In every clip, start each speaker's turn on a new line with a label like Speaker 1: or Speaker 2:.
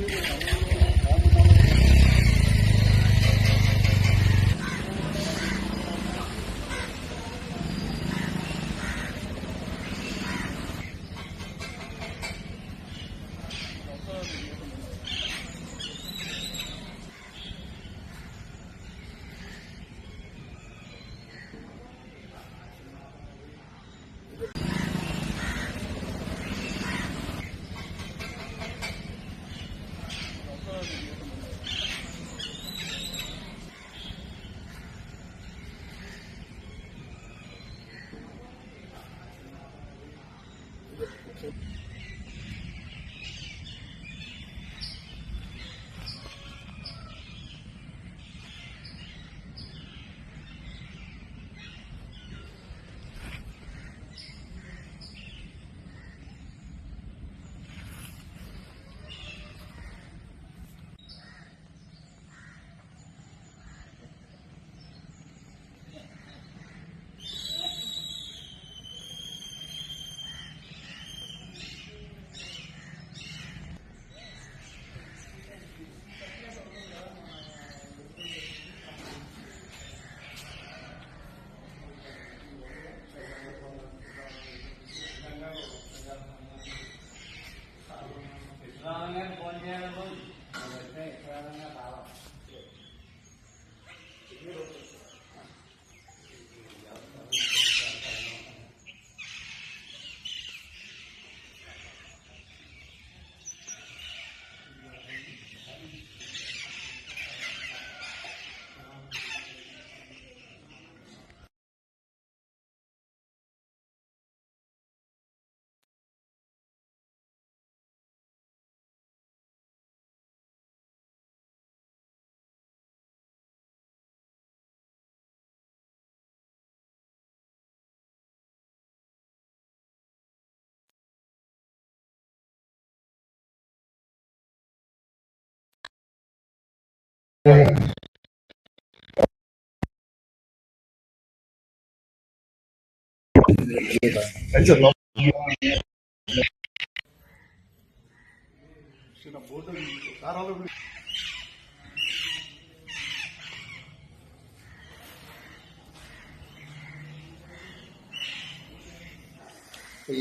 Speaker 1: ఈ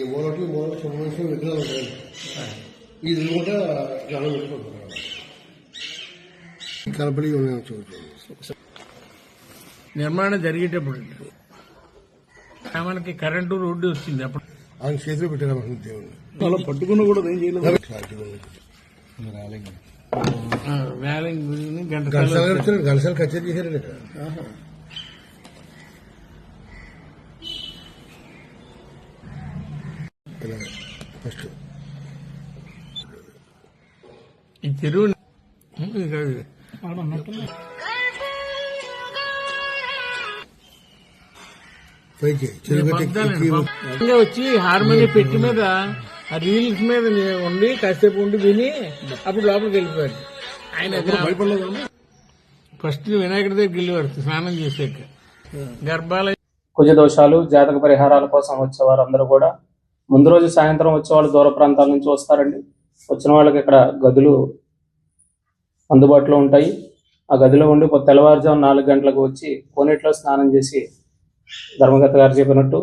Speaker 1: మూలకి సంబంధించిన విగ్రహాలు ఉంటాయి. ఇది కూడా జనం పెట్టుకుంటున్నారు. కనపడి
Speaker 2: నిర్మాణం జరిగేటప్పుడు మనకి కరెంటు రోడ్డు వచ్చింది. అప్పుడు
Speaker 1: ఆయన చేతిలో పెట్టారు దేవుడు.
Speaker 3: అలా పట్టుకున్నా కూడా ఏం చేయలేదు.
Speaker 1: గంటసాల కచేరీ చేశారు. ఫస్ట్
Speaker 2: ఈ చెరువు వచ్చి హార్మోని పెట్టి మీద ఆ రీల్స్ మీద ఉండి కాసేపు ఉండి విని అప్పుడు లోపలికి వెళ్ళిపోయాడు. ఆయన ఫస్ట్ వినాయకుడి దగ్గరికి వెళ్ళేవారు స్నానం చేసాక. గర్భాలయ
Speaker 4: కుజ దోషాలు, జాతక పరిహారాల కోసం వచ్చేవారు అందరూ కూడా ముందు రోజు సాయంత్రం వచ్చేవాళ్ళు దూర ప్రాంతాల నుంచి వస్తారండి. వచ్చిన వాళ్ళకి ఇక్కడ గదులు అందుబాటులో ఉంటాయి. ఆ గదిలో ఉండి తెల్లవారుజాము 4 గంటలకు వచ్చి కోనేటిలో స్నానం చేసి ధర్మకర్త గారు చెప్పినట్టు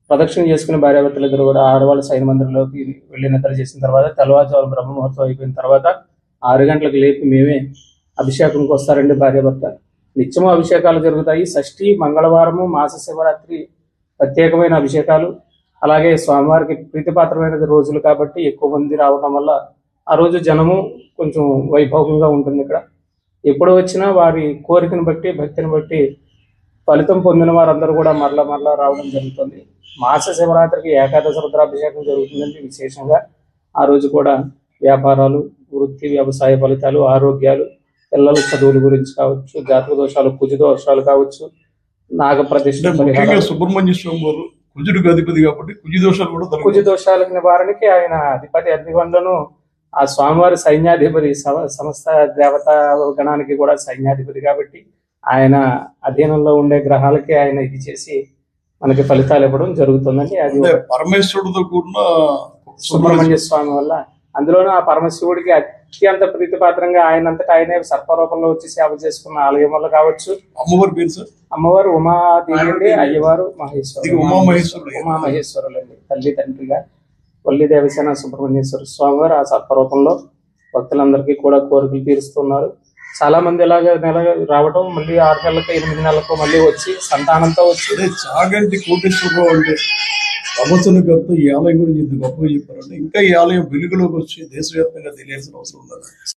Speaker 4: ప్రదక్షిణ చేసుకుని భార్యాభర్తలిద్దరు కూడా ఆడవాళ్ళు సైన మందిరంలోకి వెళ్ళి నిద్ర చేసిన తర్వాత తెల్లవారుజాము బ్రహ్మ ముహూర్తం అయిపోయిన తర్వాత 6 గంటలకు లేపి మేమే అభిషేకంకి వస్తారండి భార్యాభర్త. నిత్యము అభిషేకాలు జరుగుతాయి. షష్ఠి, మంగళవారము, మాస శివరాత్రి ప్రత్యేకమైన అభిషేకాలు. అలాగే స్వామివారికి ప్రీతిపాత్రమైన రోజులు కాబట్టి ఎక్కువ మంది రావడం వల్ల ఆ రోజు జనము కొంచెం వైభవంగా ఉంటుంది. ఇక్కడ ఎప్పుడు వచ్చినా వారి కోరికను బట్టి, భక్తిని బట్టి ఫలితం పొందిన వారందరూ కూడా మరలా రావడం జరుగుతుంది. మాస శివరాత్రికి ఏకాదశ రుద్రాభిషేకం జరుగుతుందండి. విశేషంగా ఆ రోజు కూడా వ్యాపారాలు, వృత్తి, వ్యవసాయ ఫలితాలు, ఆరోగ్యాలు, పిల్లల చదువుల గురించి కావచ్చు, జాతక దోషాలు, కుజ దోషాలు కావచ్చు, నాగప్రతిష్ఠ,
Speaker 3: సుబ్రహ్మణ్య స్వామి వారు కుజుడికి అధిపతి కాబట్టి
Speaker 4: కుజ దోషాల నివారణకి ఆయన అధిపతి అగ్నిగొండను ఆ స్వామివారి సైన్యాధిపతి, సమస్త దేవతా గణానికి కూడా సైన్యాధిపతి కాబట్టి ఆయన అధీనంలో ఉండే గ్రహాలకి ఆయన ఇది చేసి మనకి ఫలితాలు ఇవ్వడం జరుగుతుందండి. అది
Speaker 3: పరమేశ్వరుడితో కూడిన
Speaker 4: సుబ్రహ్మణ్య స్వామి వల్ల, అందులోనూ ఆ పరమశివుడికి అత్యంత ప్రీతిపాత్రంగా ఆయనంతటా ఆయనే సర్పరూపంలో వచ్చి సేవ చేసుకున్న ఆలయం వల్ల కావచ్చు.
Speaker 3: అమ్మవారి పేరు సార్
Speaker 4: అమ్మవారు ఉమాదేవి అండి, అయ్యవారు
Speaker 3: ఇది ఉమామహేశ్వరుడు.
Speaker 4: ఉమామహేశ్వరులు అండి, తల్లి తండ్రిగా వల్లి దేవసేన సుబ్రహ్మణ్యేశ్వర స్వామి వారు ఆ సర్పరూపంలో భక్తులందరికీ కూడా కోరికలు తీరుస్తున్నారు. చాలా మంది ఇలాగ నెల రావటం, మళ్ళీ 6 నెలలకు 8 నెలలకు మళ్ళీ వచ్చి సంతానంతో వచ్చి
Speaker 3: అదే చాగంటి కోటేశ్వరరావు అంటే ప్రవచన గారితో ఈ ఆలయం గురించి ఇంత గొప్పగా చెప్పారంటే ఇంకా ఈ ఆలయం వెలుగులోకి వచ్చి దేశవ్యాప్తంగా తెలియాల్సిన అవసరం ఉంది.